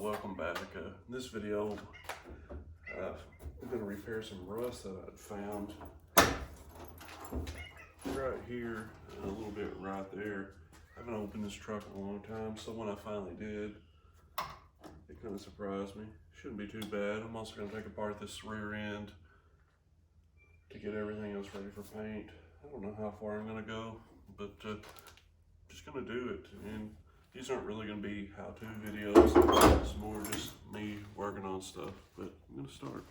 welcome back. In this video, I'm going to repair some rust that I'd found right here and a little bit right there. I haven't opened this truck in a long time, so when I finally did, it kind of surprised me. Shouldn't be too bad. I'm also going to take apart this rear end to get everything else ready for paint. I don't know how far I'm going to go, but just going to do it. And these aren't really going to be how-to videos. It's more just me working on stuff, but I'm going to start.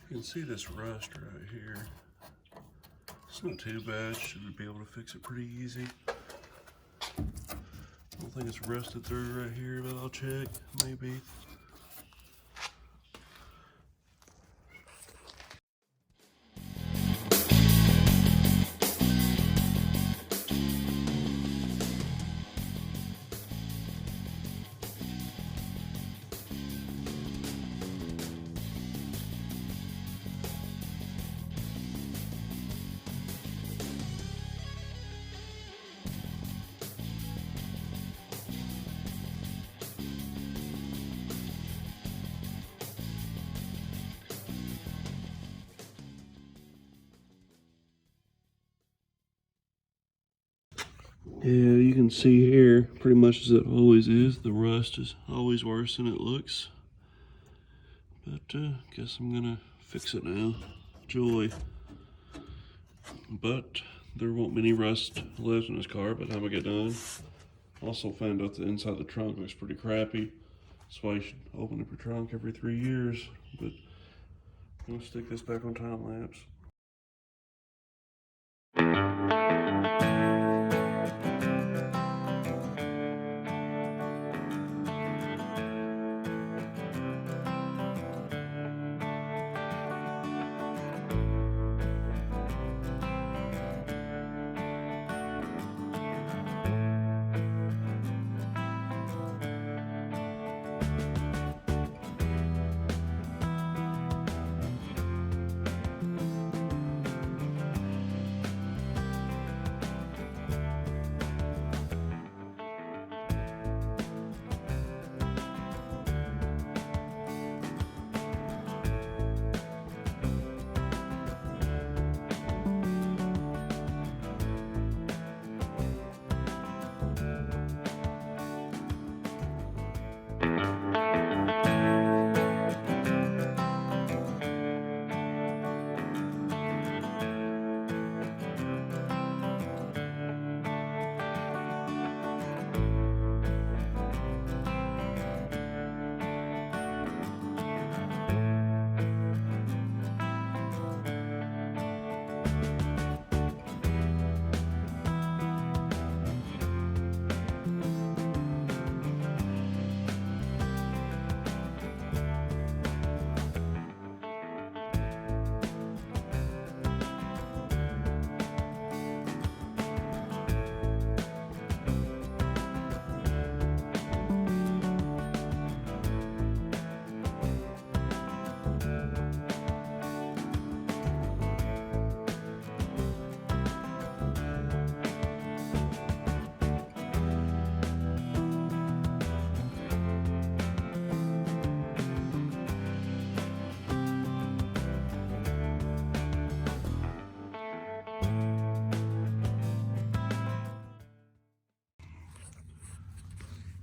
You can see this rust right here. It's not too bad. Should be able to fix it pretty easy. I don't think it's rusted through right here, but I'll check. Maybe. Yeah, you can see here, pretty much as it always is, the rust is always worse than it looks. But guess I'm gonna fix it now. Joy. But there won't be any rust left in this car by the time I get done. Also found out the inside of the trunk looks pretty crappy. That's why you should open up your trunk every 3 years. But I'm gonna stick this back on time lapse.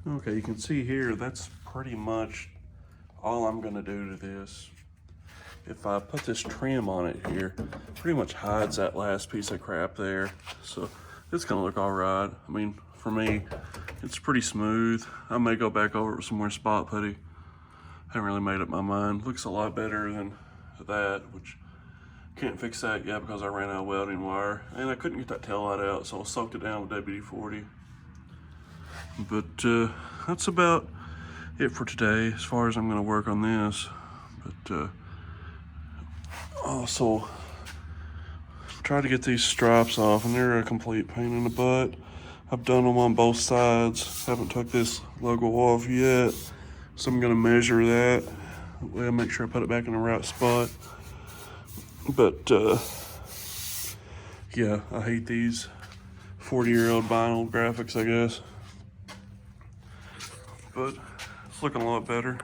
Okay, you can see here, that's pretty much all I'm gonna do to this. If I put this trim on it here, pretty much hides that last piece of crap there. So it's gonna look all right. I mean, for me, it's pretty smooth. I may go back over it with some more spot putty. Haven't really made up my mind. Looks a lot better than that, which can't fix that yet because I ran out of welding wire. And I couldn't get that tail light out, so I soaked it down with WD-40. But that's about it for today as far as I'm going to work on this. But also try to get these stripes off, and they're a complete pain in the butt. I've done them on both sides. Haven't took this logo off yet, so I'm going to measure that. Well, make sure I put it back in the right spot. But yeah, I hate these 40-year-old vinyl graphics, I guess. But it's looking a lot better.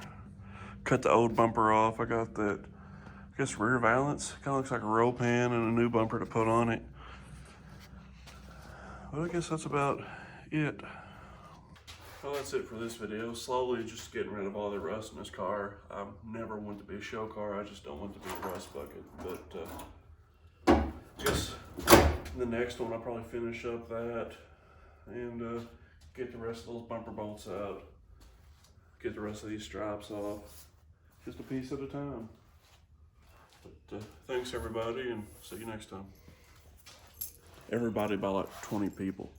Cut the old bumper off. I got that, I guess, rear valance. Kind of looks like a roll pan and a new bumper to put on it. Well, I guess that's about it. Well, that's it for this video. Slowly just getting rid of all the rust in this car. I never want to be a show car. I just don't want to be a rust bucket. But I guess the next one I'll probably finish up that and get the rest of those bumper bolts out. Get the rest of these stripes off. Just a piece at a time. But thanks everybody, and see you next time. Everybody by like 20 people.